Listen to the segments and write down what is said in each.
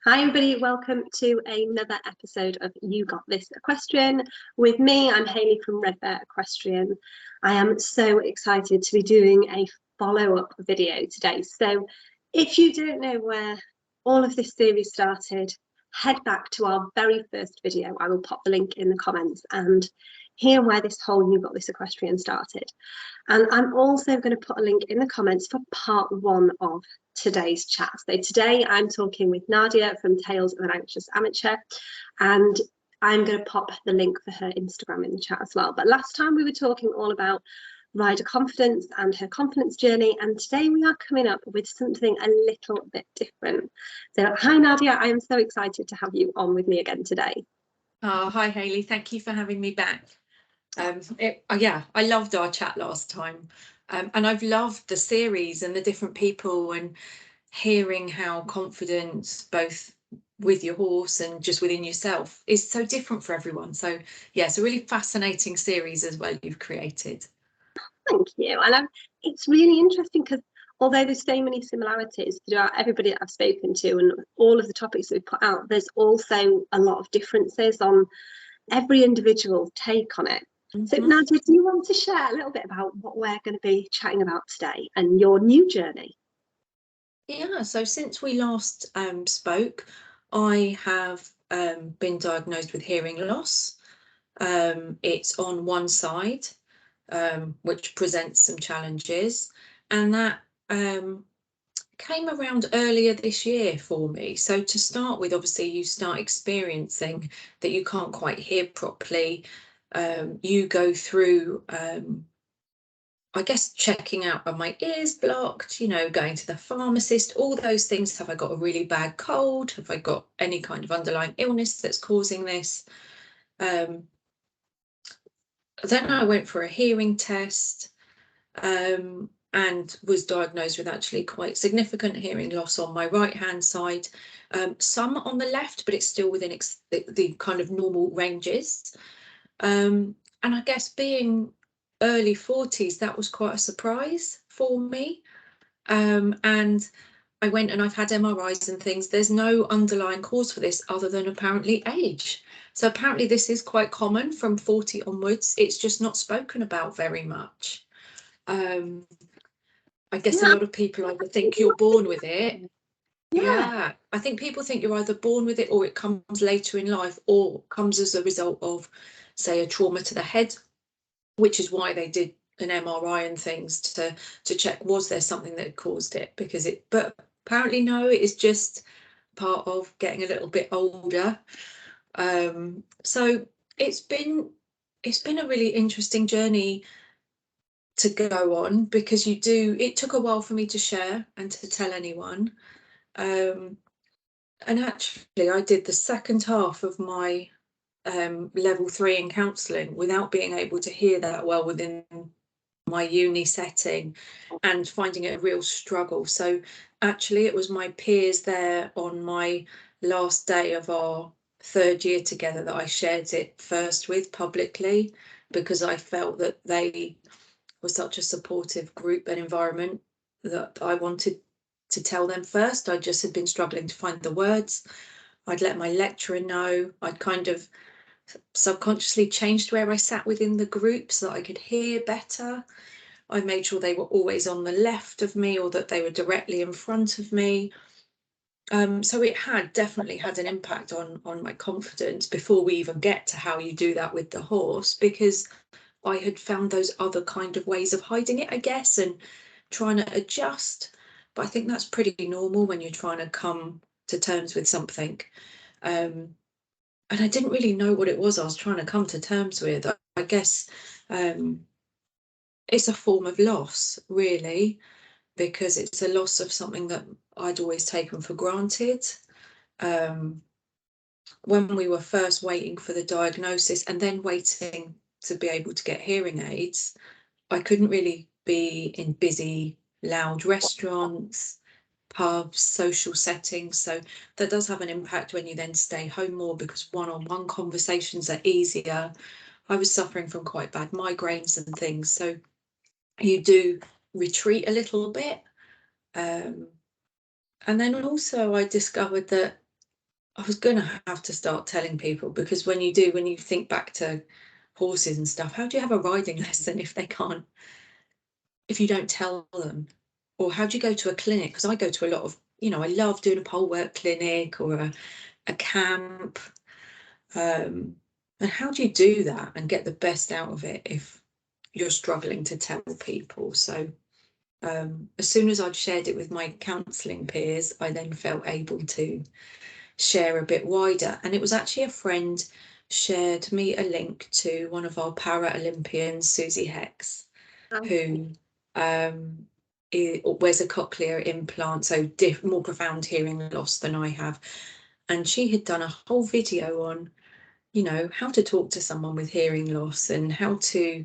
Hi everybody, welcome to another episode of You Got This Equestrian. With me, I'm Hayley from Red Bear Equestrian. I am so excited to be doing a follow-up video today. So if you don't know where all of this series started, head back to our very first video. I will pop the link in the comments and hear where this whole You Got This Equestrian started. And I'm also going to put a link in the comments for part one of today's chat. So today I'm talking with Nadia from Tales of an Anxious Amateur, and I'm going to pop the link for her Instagram in the chat as well. But last time we were talking all about rider confidence and her confidence journey, and today we are coming up with something a little bit different. So hi Nadia, I am so excited to have you on with me again today. Oh, hi Hayley, thank you for having me back. I loved our chat last time, and I've loved the series and the different people and hearing how confidence, both with your horse and just within yourself, is so different for everyone. So yeah, it's a really fascinating series as well you've created. Thank you. And it's really interesting because although there's so many similarities throughout everybody that I've spoken to and all of the topics that we've put out, there's also a lot of differences on every individual take on it. So Nadia, do you want to share a little bit about what we're going to be chatting about today and your new journey? Yeah, so since we last spoke, I have been diagnosed with hearing loss. It's on one side, which presents some challenges, and that came around earlier this year for me. So to start with, obviously you start experiencing that you can't quite hear properly. You go through I guess checking out, are my ears blocked, going to the pharmacist, all those things. Have I got a really bad cold? Have I got any kind of underlying illness that's causing this? Then I went for a hearing test and was diagnosed with actually quite significant hearing loss on my right hand side, some on the left, but it's still within the kind of normal ranges. And I guess being early 40s, that was quite a surprise for me. And I went and I've had MRIs and things. There's no underlying cause for this other than apparently age. So apparently this is quite common from 40 onwards. It's just not spoken about very much. I guess a lot of people either think you're born with it. Yeah, I think people think you're either born with it or it comes later in life or comes as a result of, say, a trauma to the head, which is why they did an MRI and things to check was there something that caused it, but apparently no, it is just part of getting a little bit older. So it's been a really interesting journey to go on, because it took a while for me to share and to tell anyone. And actually I did the second half of my level 3 in counselling without being able to hear that well within my uni setting and finding it a real struggle. So actually it was my peers there on my last day of our third year together that I shared it first with publicly, because I felt that they were such a supportive group and environment that I wanted to tell them first. I just had been struggling to find the words. I'd let my lecturer know. I'd kind of subconsciously changed where I sat within the group so that I could hear better. I made sure they were always on the left of me or that they were directly in front of me. So it had definitely had an impact on my confidence before we even get to how you do that with the horse, because I had found those other kind of ways of hiding it, I guess, and trying to adjust. But I think that's pretty normal when you're trying to come to terms with something. And I didn't really know what it was I was trying to come to terms with. I guess it's a form of loss, really, because it's a loss of something that I'd always taken for granted. When we were first waiting for the diagnosis and then waiting to be able to get hearing aids, I couldn't really be in busy, loud restaurants, pubs, social settings. So that does have an impact when you then stay home more, because one-on-one conversations are easier. I was suffering from quite bad migraines and things, so you do retreat a little bit. And then also I discovered that I was going to have to start telling people, because when you think back to horses and stuff, how do you have a riding lesson if you don't tell them? Or how do you go to a clinic? Because I go to a lot of, I love doing a pole work clinic or a camp. And how do you do that and get the best out of it if you're struggling to tell people? So as soon as I'd shared it with my counselling peers, I then felt able to share a bit wider. And it was actually a friend shared me a link to one of our para-Olympians, Susie Hex, who wears a cochlear implant, so more profound hearing loss than I have. And she had done a whole video on, how to talk to someone with hearing loss and how to,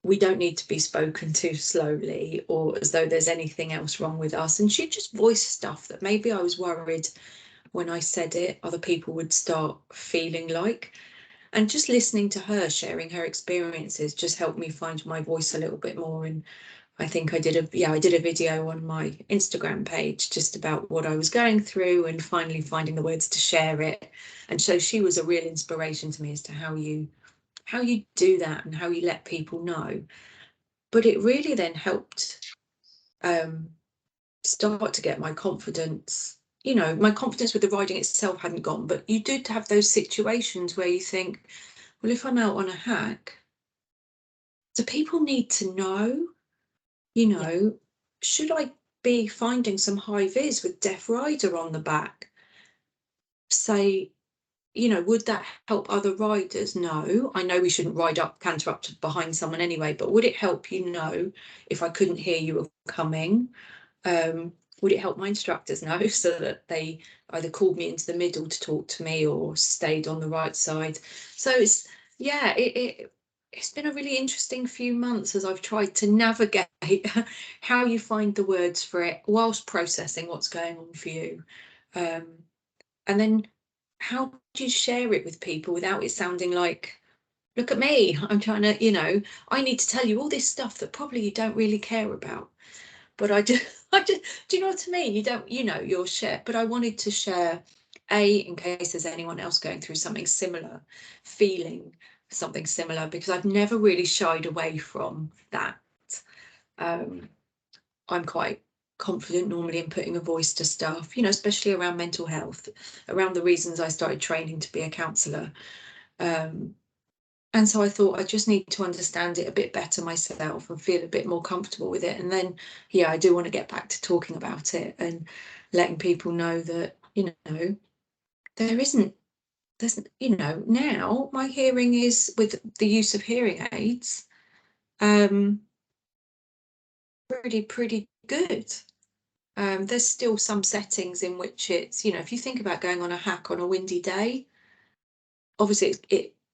we don't need to be spoken to slowly or as though there's anything else wrong with us. And she just voiced stuff that maybe I was worried when I said it, other people would start feeling like. And just listening to her sharing her experiences just helped me find my voice a little bit more. And I think I did a video on my Instagram page just about what I was going through and finally finding the words to share it. And so she was a real inspiration to me as to how you do that and how you let people know. But it really then helped start to get my confidence. My confidence with the riding itself hadn't gone, but you do have those situations where you think, well, if I'm out on a hack, do people need to know? Should I be finding some high vis with deaf rider on the back? Say, would that help other riders? No, I know we shouldn't canter up behind someone anyway, but would it help if I couldn't hear you were coming? Would it help my instructors know so that they either called me into the middle to talk to me or stayed on the right side? So it's been a really interesting few months as I've tried to navigate how you find the words for it whilst processing what's going on for you. And then how do you share it with people without it sounding like, look at me, I'm trying to, I need to tell you all this stuff that probably you don't really care about. But do you know what I mean? You don't, you'll share, but I wanted to share, in case there's anyone else going through something similar, feeling something similar, because I've never really shied away from that. I'm quite confident normally in putting a voice to stuff, especially around mental health, around the reasons I started training to be a counsellor. And so I thought I just need to understand it a bit better myself and feel a bit more comfortable with it. And then, I do want to get back to talking about it and letting people know that, there's, now my hearing is, with the use of hearing aids, pretty good. There's still some settings in which it's, if you think about going on a hack on a windy day, obviously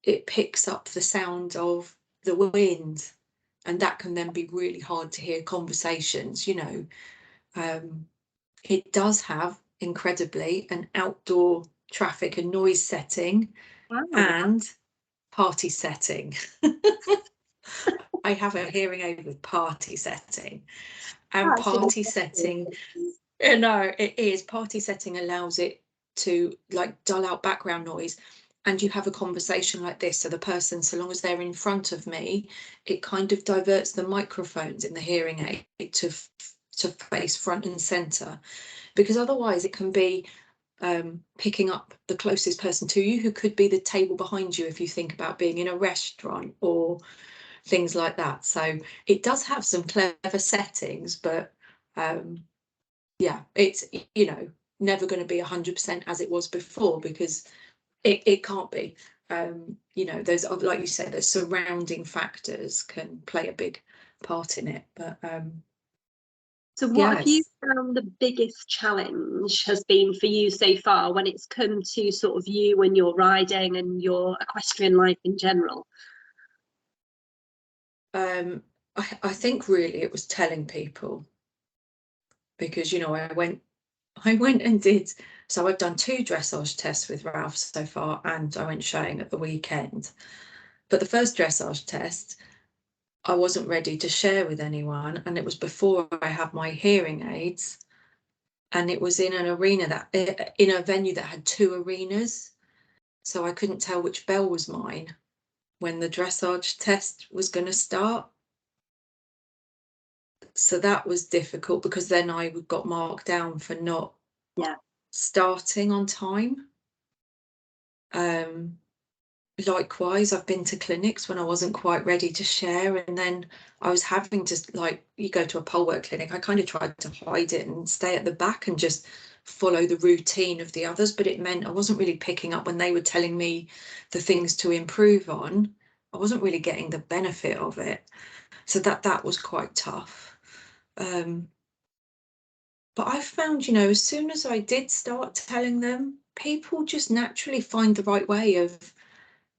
it picks up the sound of the wind, and that can then be really hard to hear conversations. It does have, incredibly, an outdoor traffic and noise setting. Wow. And party setting. I have a hearing aid with party setting, and party setting, it is, party setting allows it to dull out background noise, and you have a conversation like this, so the person, so long as they're in front of me, it kind of diverts the microphones in the hearing aid to face front and center, because otherwise it can be picking up the closest person to you, who could be the table behind you if you think about being in a restaurant or things like that. So it does have some clever settings, but it's never going to be 100% as it was before, because it can't be. Those, like you said, the surrounding factors can play a big part in it. But so what have you found the biggest challenge has been for you so far when it's come to sort of you and your riding and your equestrian life in general? I think really it was telling people, because I went and did, so I've done 2 dressage tests with Ralph so far, and I went showing at the weekend. But the first dressage test, I wasn't ready to share with anyone, and it was before I had my hearing aids. and it was in an arena that in a venue that had 2 arenas, so I couldn't tell which bell was mine when the dressage test was going to start. So that was difficult, because then I got marked down for not starting on time. Likewise, I've been to clinics when I wasn't quite ready to share, and then I was having to, like, you go to a pole work clinic, I kind of tried to hide it and stay at the back and just follow the routine of the others, but it meant I wasn't really picking up when they were telling me the things to improve on. I wasn't really getting the benefit of it, so that was quite tough. But I found, as soon as I did start telling them, people just naturally find the right way of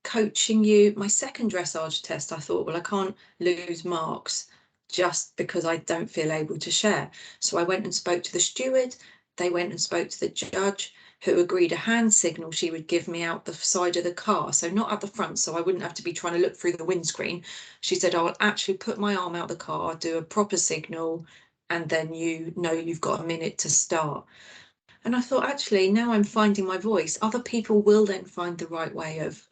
coaching you. My second dressage test, I thought, well, I can't lose marks just because I don't feel able to share. So I went and spoke to the steward. They went and spoke to the judge, who agreed a hand signal she would give me out the side of the car. So not at the front, so I wouldn't have to be trying to look through the windscreen. She said, I'll actually put my arm out the car, do a proper signal, and then you've got a minute to start. And I thought, actually, now I'm finding my voice. Other people will then find the right way of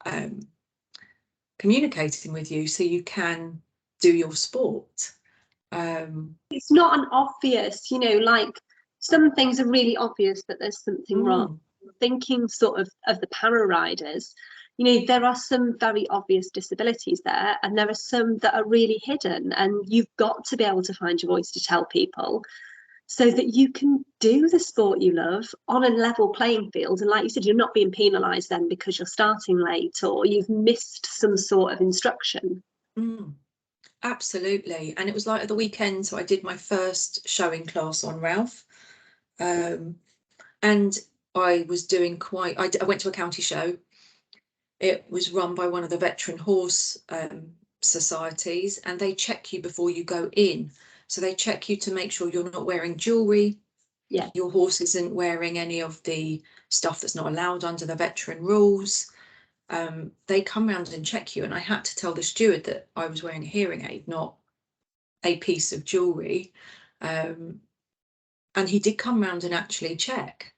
communicating with you, so you can do your sport. It's not an obvious, like some things are really obvious that there's something wrong. Thinking sort of the para riders, there are some very obvious disabilities there, and there are some that are really hidden, and you've got to be able to find your voice to tell people so that you can do the sport you love on a level playing field. And like you said, you're not being penalised then because you're starting late or you've missed some sort of instruction. Absolutely. And it was like at the weekend, so I did my first showing class on Ralph, and I was doing I went to a county show. It was run by one of the veteran horse societies, and they check you before you go in. So they check you to make sure you're not wearing jewellery. Yeah. Your horse isn't wearing any of the stuff that's not allowed under the veteran rules. They come round and check you, and I had to tell the steward that I was wearing a hearing aid, not a piece of jewellery. And he did come round and actually check.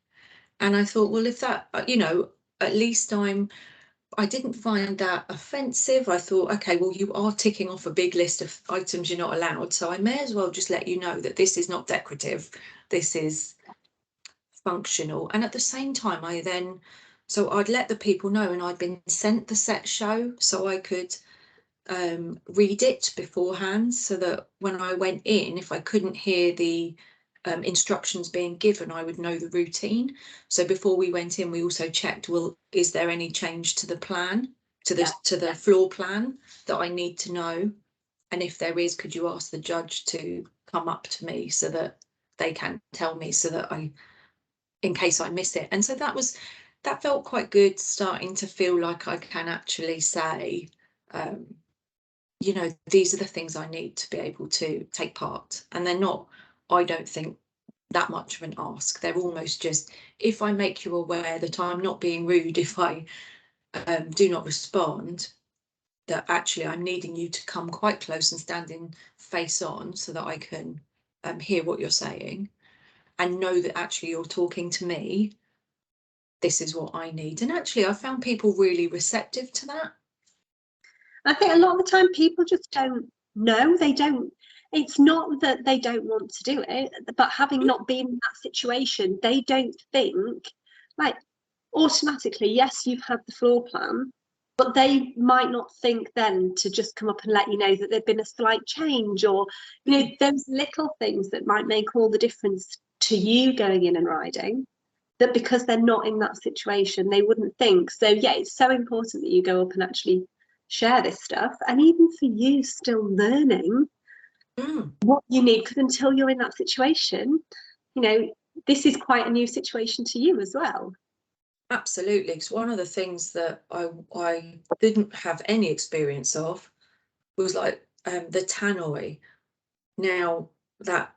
And I thought, well, if that, at least I didn't find that offensive. I thought, okay, well, you are ticking off a big list of items you're not allowed, so I may as well just let you know that this is not decorative, this is functional. And at the same time, so I'd let the people know, and I'd been sent the set show so I could read it beforehand, so that when I went in, if I couldn't hear the instructions being given, I would know the routine. So before we went in, we also checked, well, is there any change to the plan, to the floor plan that I need to know? And if there is, could you ask the judge to come up to me so that they can tell me, so that in case I miss it. And so that felt quite good, starting to feel like I can actually say, these are the things I need to be able to take part. And they're not, I don't think, that much of an ask. They're almost just, if I make you aware that I'm not being rude, if I do not respond, that actually I'm needing you to come quite close and stand in face on so that I can hear what you're saying and know that actually you're talking to me. This is what I need. And actually, I found people really receptive to that. I think a lot of the time people just don't know. It's not that they don't want to do it, but having not been in that situation, they don't think, like, automatically, yes, you've had the floor plan, but they might not think then to just come up and let you know that there'd been a slight change, or those little things that might make all the difference to you going in and riding, that because they're not in that situation they wouldn't think. So yeah, it's so important that you go up and actually share this stuff, and even for you still learning what you need, because until you're in that situation, this is quite a new situation to you as well. Absolutely, because one of the things that I didn't have any experience of was like the tannoy. Now that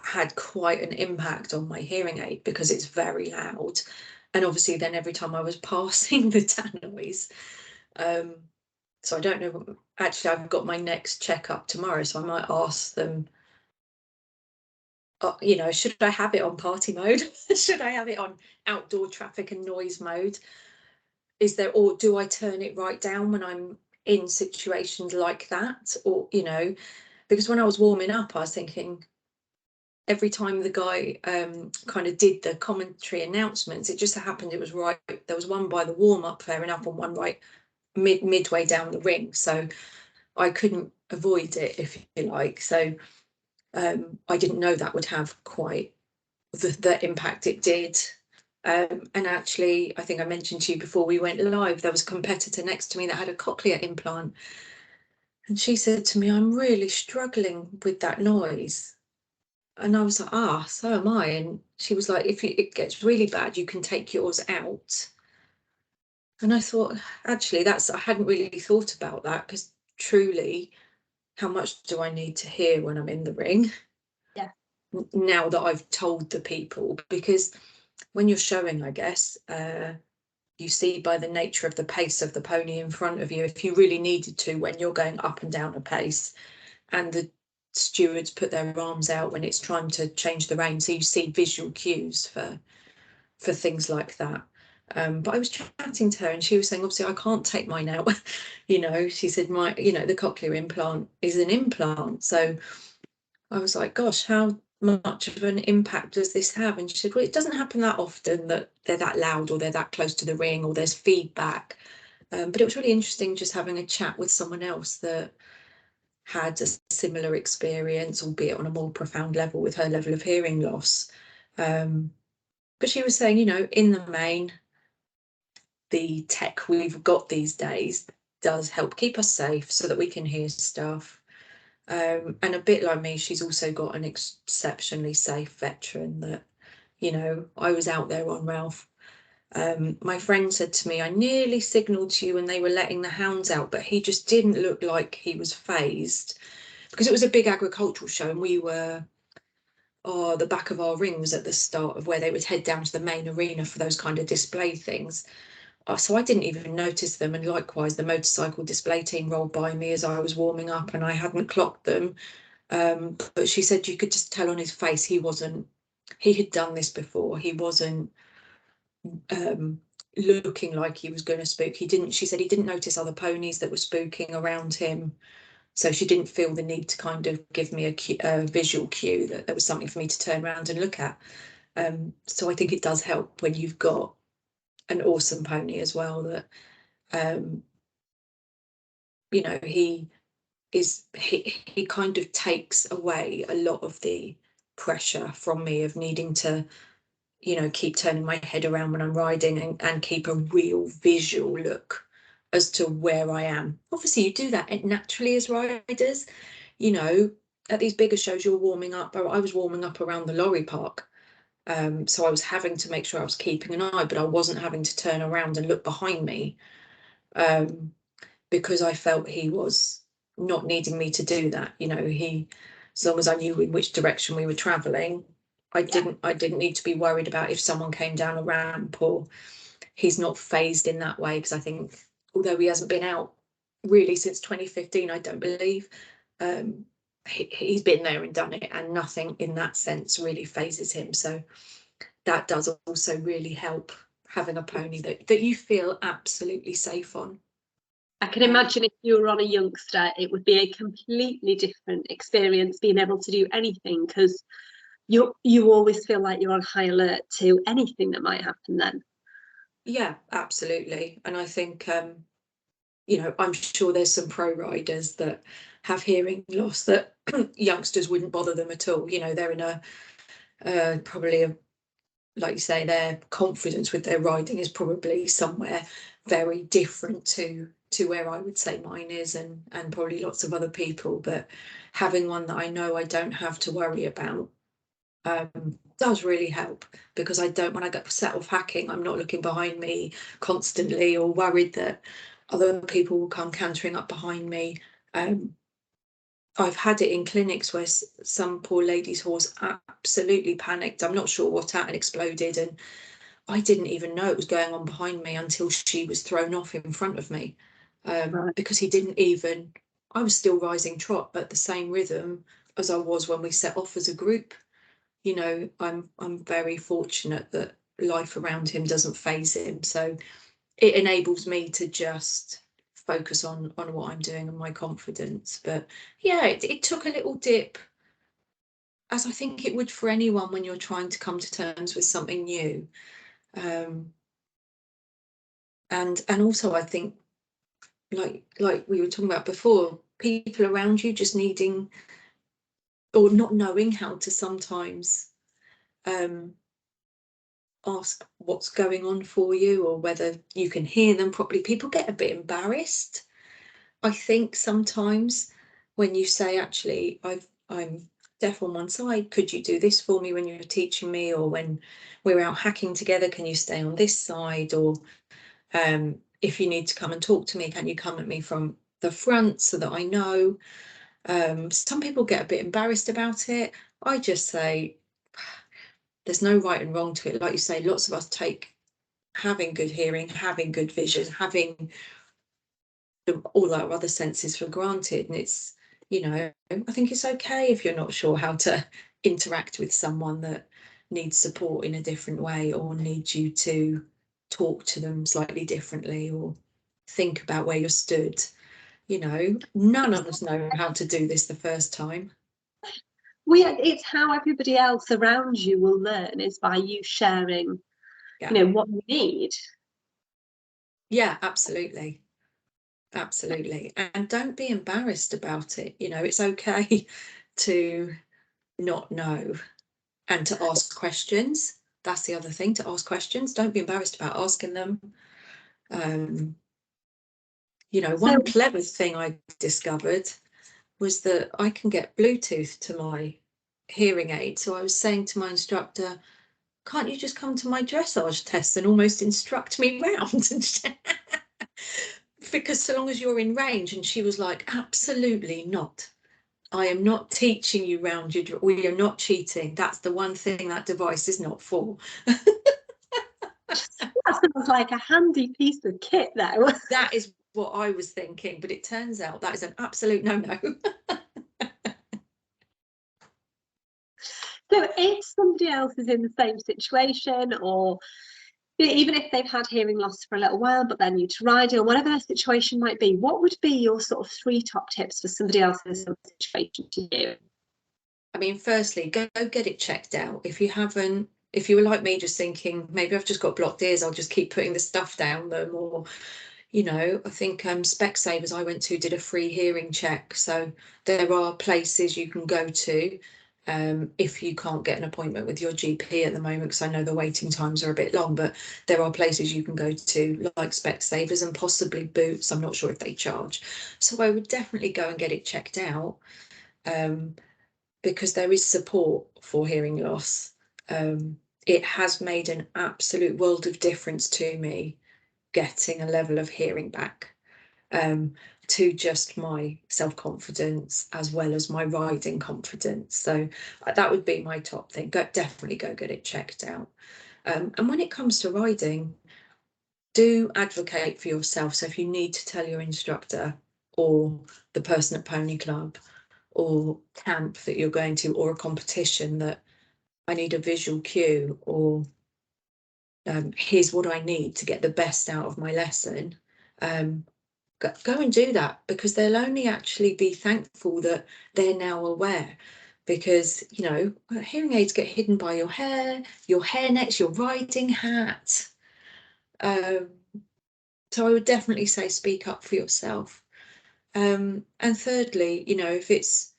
had quite an impact on my hearing aid because it's very loud, and obviously then every time I was passing the tannoys, so I don't know, actually I've got my next checkup tomorrow, so I might ask them you know, should I have it on party mode? Should I have it on outdoor traffic and noise mode? Is there, or do I turn it right down when I'm in situations like that? Or, you know, because when I was warming up, I was thinking, every time the guy kind of did the commentary announcements, it just happened it was right. There was one by the warm up, fair enough, and one right midway down the ring, so I couldn't avoid it, if you like. So I didn't know that would have quite the impact it did. And actually, I think I mentioned to you before we went live, there was a competitor next to me that had a cochlear implant, and she said to me, "I'm really struggling with that noise." And I was like, "Ah, so am I." And she was like, "If it gets really bad, you can take yours out." And I thought, actually, I hadn't really thought about that, because truly, how much do I need to hear when I'm in the ring? Yeah. Now that I've told the people, because when you're showing, I guess, you see by the nature of the pace of the pony in front of you, if you really needed to, when you're going up and down a pace, and the stewards put their arms out when it's trying to change the rein, so you see visual cues for things like that. But I was chatting to her, and she was saying, obviously, I can't take mine out. You know, she said, the cochlear implant is an implant. So I was like, gosh, how much of an impact does this have? And she said, well, it doesn't happen that often that they're that loud, or they're that close to the ring, or there's feedback. But it was really interesting just having a chat with someone else that had a similar experience, albeit on a more profound level, with her level of hearing loss. But she was saying, in the main, the tech we've got these days does help keep us safe so that we can hear stuff. And a bit like me, she's also got an exceptionally safe veteran that, I was out there on Ralph. My friend said to me, I nearly signalled to you when they were letting the hounds out, but he just didn't look like he was phased, because it was a big agricultural show, and we were, the back of our ring was at the start of where they would head down to the main arena for those kind of display things. So I didn't even notice them, and likewise the motorcycle display team rolled by me as I was warming up, and I hadn't clocked them. But she said you could just tell on his face he had done this before. He wasn't looking like he was going to spook. She said he didn't notice other ponies that were spooking around him, so she didn't feel the need to kind of give me a visual cue that there was something for me to turn around and look at. So I think it does help when you've got an awesome pony as well, that he kind of takes away a lot of the pressure from me of needing to keep turning my head around when I'm riding, and keep a real visual look as to where I am. Obviously you do that naturally as riders, at these bigger shows you're warming up. I was warming up around the lorry park, so I was having to make sure I was keeping an eye, but I wasn't having to turn around and look behind me, because I felt he was not needing me to do that. As long as I knew in which direction we were traveling, I didn't need to be worried about if someone came down a ramp, or he's not phased in that way, because I think, although he hasn't been out really since 2015, I don't believe, he's been there and done it, and nothing in that sense really phases him. So that does also really help, having a pony that you feel absolutely safe on. I can imagine if you were on a youngster, it would be a completely different experience being able to do anything, because you always feel like you're on high alert to anything that might happen then. Yeah, absolutely. And I think, I'm sure there's some pro riders that have hearing loss that youngsters wouldn't bother them at all. They're in probably like you say, their confidence with their riding is probably somewhere very different to where I would say mine is, and probably lots of other people. But having one that I know I don't have to worry about does really help, because when I get set off hacking, I'm not looking behind me constantly, or worried that other people will come cantering up behind me. I've had it in clinics where some poor lady's horse absolutely panicked. I'm not sure what and exploded, and I didn't even know it was going on behind me until she was thrown off in front of me, Right. because I was still rising trot at the same rhythm as I was when we set off as a group. you know, I'm very fortunate that life around him doesn't faze him. So it enables me to just focus on what I'm doing and my confidence. But yeah, it took a little dip, as I think it would for anyone when you're trying to come to terms with something new. And also I think, like we were talking about before, people around you just needing or not knowing how to sometimes ask what's going on for you, or whether you can hear them properly. People get a bit embarrassed, I think, sometimes when you say, actually, I'm deaf on one side, could you do this for me when you're teaching me, or when we're out hacking together, can you stay on this side, or if you need to come and talk to me, can you come at me from the front so that I know? Some people get a bit embarrassed about it. I just say there's no right and wrong to it. Like you say, lots of us take having good hearing, having good vision, having all our other senses for granted. And it's, you know, I think it's okay if you're not sure how to interact with someone that needs support in a different way, or needs you to talk to them slightly differently, or think about where you're stood. You know, none of us know how to do this the first time. It's how everybody else around you will learn, is by you sharing, Yeah. you know, what you need. Yeah, absolutely. Absolutely. And don't be embarrassed about it. You know, it's okay to not know and to ask questions. That's the other thing, to ask questions. Don't be embarrassed about asking them. You know, So, one clever thing I discovered was that I can get Bluetooth to my hearing aid. So I was saying to my instructor, can't you just come to my dressage tests and almost instruct me round? Because so long as you're in range. And she was like, absolutely not. I am not teaching you round your, we are not cheating. That's the one thing that device is not for. that sounds like a handy piece of kit, though. That is what I was thinking, but it turns out that is an absolute no-no. So if somebody else is in the same situation, or even if they've had hearing loss for a little while but they're new to riding, or whatever their situation might be, what would be your sort of 3 top tips for somebody else in a similar situation to you? I mean, firstly, go get it checked out. If you haven't, if you were like me, just thinking, maybe I've just got blocked ears, I'll just keep putting the stuff down them, or, you know, I think Specsavers I went to did a free hearing check. So there are places you can go to if you can't get an appointment with your GP at the moment, because I know the waiting times are a bit long, but there are places you can go to, like Specsavers and possibly Boots. I'm not sure if they charge. So I would definitely go and get it checked out. Because there is support for hearing loss. It has made an absolute world of difference to me getting a level of hearing back, to just my self-confidence as well as my riding confidence. So that would be my top thing. Definitely go get it checked out. And when it comes to riding, do advocate for yourself. So if you need to tell your instructor or the person at Pony Club or camp that you're going to, or a competition, that I need a visual cue, or here's what I need to get the best out of my lesson, go and do that, because they'll only actually be thankful that they're now aware. Because, you know, hearing aids get hidden by your hairnets, your riding hat. So I would definitely say speak up for yourself. And thirdly, you know, if it's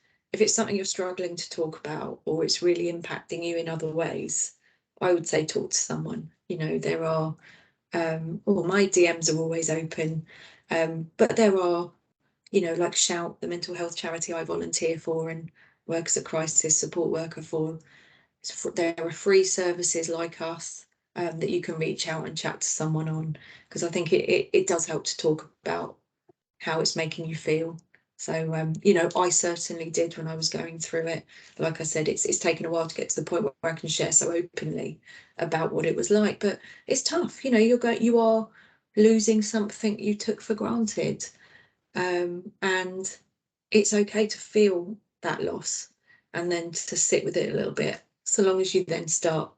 something you're struggling to talk about, or it's really impacting you in other ways, I would say talk to someone. You know, there are, well, my DMs are always open, but there are, you know, like Shout, the mental health charity I volunteer for and work as a crisis support worker for. There are free services like us that you can reach out and chat to someone on, because I think it does help to talk about how it's making you feel. So, you know, I certainly did when I was going through it. Like I said, it's taken a while to get to the point where I can share so openly about what it was like. But it's tough, you know, you are losing something you took for granted. And it's okay to feel that loss and then to sit with it a little bit so long as you then start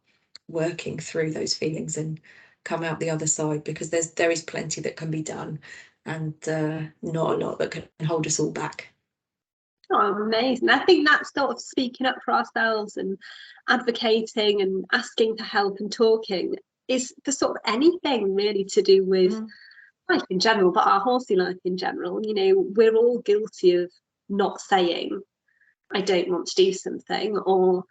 working through those feelings and come out the other side, because there is plenty that can be done, and not a lot that can hold us all back. Oh, amazing. I think that's sort of speaking up for ourselves and advocating and asking for help and talking is for sort of anything really to do with life in general, but our horsey life in general. You know, we're all guilty of not saying, I don't want to do something, or,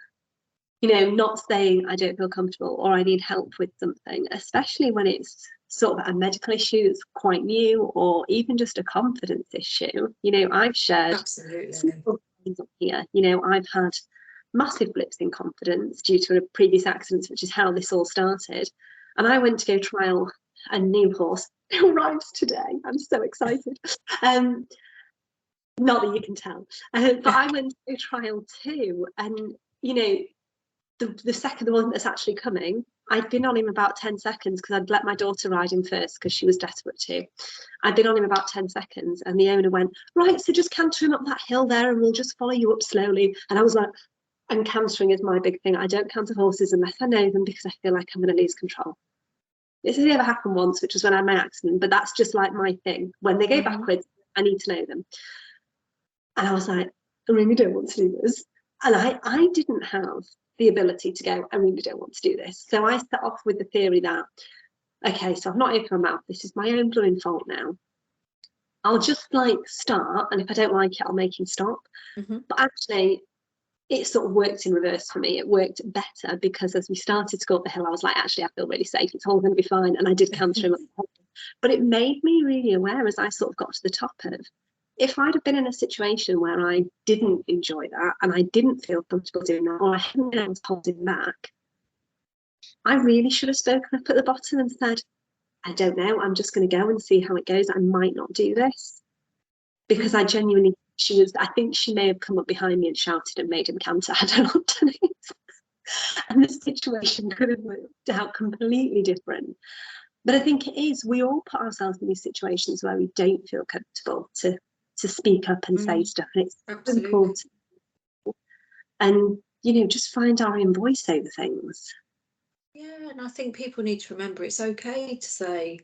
you know, not saying I don't feel comfortable or I need help with something, especially when it's sort of a medical issue that's quite new, or even just a confidence issue. You know, I've shared Absolutely things up here. You know, I've had massive blips in confidence due to a previous accident, which is how this all started. And I went to go trial a new horse who arrives today. I'm so excited. Not that you can tell, but I went to go trial too, and you know, the second one that's actually coming, I'd been on him about 10 seconds because I'd let my daughter ride him first because she was desperate to. I'd been on him about 10 seconds and the owner went, right, so just canter him up that hill there and we'll just follow you up slowly. And I was like, and cantering is my big thing. I don't canter horses unless I know them because I feel like I'm going to lose control. This has ever happened once, which was when I had my accident, but that's just like my thing. When they go backwards, I need to know them. And I was like, I really don't want to do this. And I didn't have the ability to go, I really don't want to do this. So I set off with the theory that, okay, so I've not opened my mouth. This is my own blooming fault now. I'll just like start, and if I don't like it, I'll make him stop. But actually, it sort of worked in reverse for me. It worked better because as we started to go up the hill, I was like, actually, I feel really safe. It's all going to be fine. And I did canter him up the hill. But it made me really aware as I sort of got to the top of, if I'd have been in a situation where I didn't enjoy that and I didn't feel comfortable doing that, or I hadn't been able to hold him back, I really should have spoken up at the bottom and said, I don't know, I'm just going to go and see how it goes. I might not do this. Because I genuinely, I think she may have come up behind me and shouted and made him canter. I don't know what it is. And the situation could have worked out completely different. But I think it is, we all put ourselves in these situations where we don't feel comfortable to speak up and say stuff, and it's important. And you know, just find our own voice over things. Yeah, and I think people need to remember it's okay to say,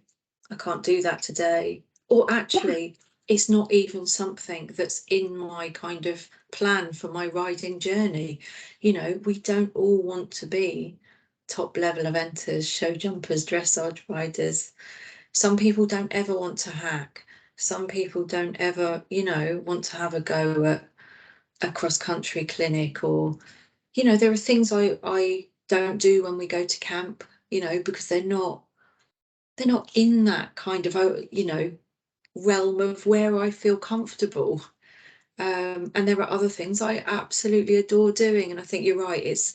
I can't do that today, or actually it's not even something that's in my kind of plan for my riding journey. You know, we don't all want to be top level eventers, show jumpers, dressage riders. Some people don't ever want to hack. Some people don't ever, you know, want to have a go at a cross-country clinic, or, you know, there are things I don't do when we go to camp, you know, because they're not in that kind of, you know, realm of where I feel comfortable. And there are other things I absolutely adore doing. And I think you're right, it's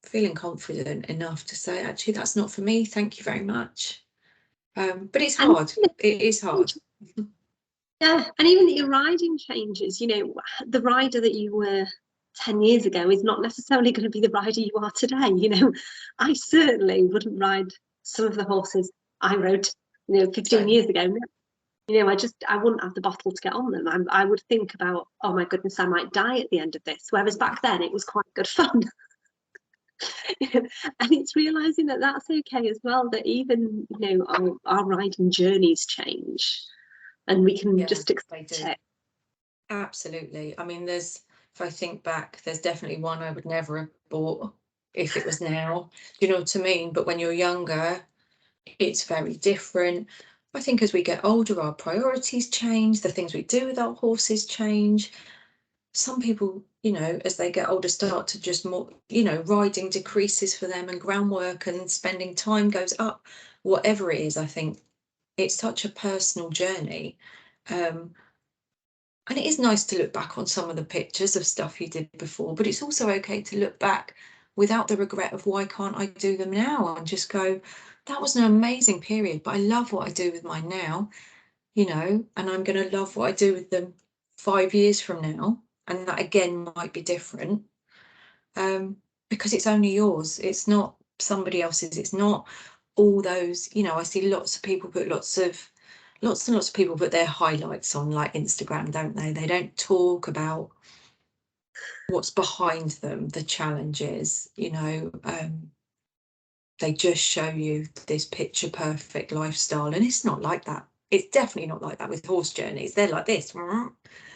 feeling confident enough to say, actually, that's not for me. Thank you very much. But it's hard. It is hard. Yeah, and even that your riding changes, you know, the rider that you were 10 years ago is not necessarily going to be the rider you are today. You know, I certainly wouldn't ride some of the horses I rode, you know, 15 years ago. You know, I wouldn't have the bottle to get on them. I would think about, oh my goodness, I might die at the end of this. Whereas back then it was quite good fun. And it's realizing that that's okay as well, that even, you know, our riding journeys change and we can just expect it. Absolutely. I mean, if I think back, there's definitely one I would never have bought if it was now. Do you know what I mean? But when you're younger, it's very different. I think as we get older, our priorities change, the things we do with our horses change. Some people, you know, as they get older, start to just more, you know, riding decreases for them and groundwork and spending time goes up. Whatever it is, I think it's such a personal journey. And it is nice to look back on some of the pictures of stuff you did before, but it's also okay to look back without the regret of why can't I do them now, and just go, that was an amazing period, but I love what I do with mine now, you know, and I'm going to love what I do with them 5 years from now. And that again might be different, because it's only yours. It's not somebody else's. It's not all those, you know, I see lots of people put lots and lots of people put their highlights on like Instagram, don't they? They don't talk about what's behind them, the challenges, you know. They just show you this picture perfect lifestyle, and it's not like that. It's definitely not like that with horse journeys. They're like this.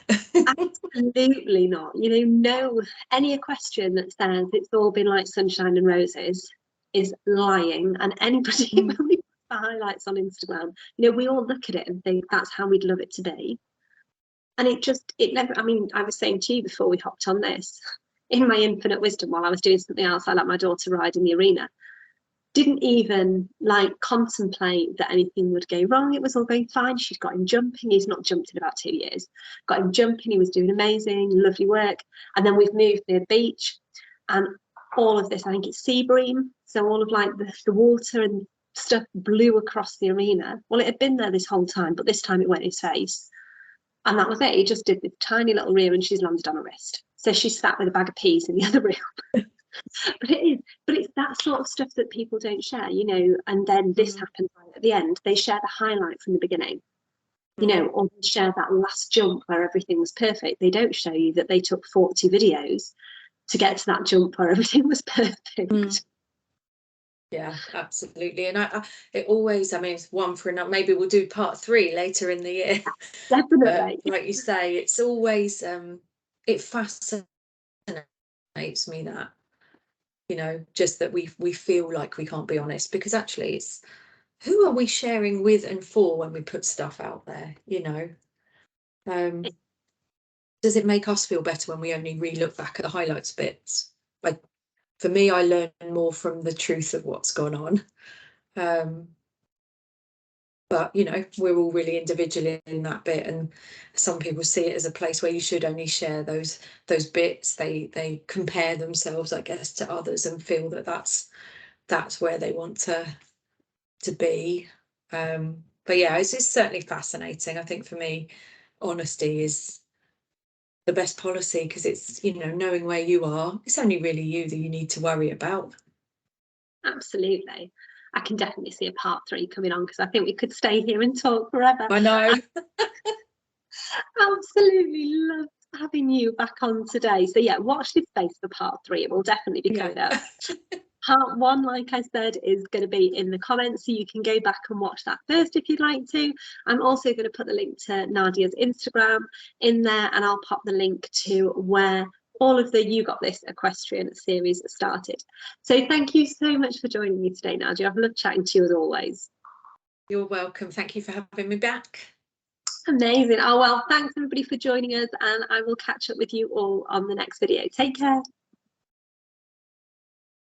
Absolutely not. You know, no, any equestrian that says it's all been like sunshine and roses is lying. And anybody when we put the highlights on Instagram, you know, we all look at it and think that's how we'd love it to be. And it never, I mean, I was saying to you before we hopped on this, in my infinite wisdom, while I was doing something else, I let my daughter ride in the arena. Didn't even like contemplate that anything would go wrong. It was all going fine. She'd got him jumping. He's not jumped in about 2 years. Got him jumping. He was doing amazing, lovely work. And then we've moved near the beach, and all of this, I think it's sea bream. So all of like the water and stuff blew across the arena. Well, it had been there this whole time, but this time it went in his face. And that was it. He just did this tiny little rear and she's landed on her wrist. So she sat with a bag of peas in the other room. but it's that sort of stuff that people don't share, you know. And then this happens right at the end. They share the highlight from the beginning, you know, or they share that last jump where everything was perfect. They don't show you that they took 40 videos to get to that jump where everything was perfect. Yeah, absolutely. And it always, I mean, it's one for another. Maybe we'll do part 3 later in the year. Definitely. But like you say, it's always it fascinates me that, you know, just that we feel like we can't be honest, because actually it's, who are we sharing with and for when we put stuff out there, you know? Does it make us feel better when we only re-look back at the highlights bits? Like, for me, I learn more from the truth of what's gone on. But, you know, we're all really individual in that bit, and some people see it as a place where you should only share those bits. They compare themselves, I guess, to others and feel that that's where they want to be. But yeah, it's certainly fascinating. I think for me, honesty is the best policy, because it's, you know, knowing where you are. It's only really you that you need to worry about. Absolutely. I can definitely see a part 3 coming on, because I think we could stay here and talk forever. I know. Absolutely loved having you back on today. So yeah, watch this space for part 3. It will definitely be coming up. Part 1, like I said, is going to be in the comments, so you can go back and watch that first if you'd like to. I'm also going to put the link to Nadia's Instagram in there, and I'll pop the link to where all of the You Got This Equestrian series started. So thank you so much for joining me today, Nadia. I've loved chatting to you as always. You're welcome. Thank you for having me back. Amazing. Oh, well, thanks everybody for joining us, and I will catch up with you all on the next video. Take care.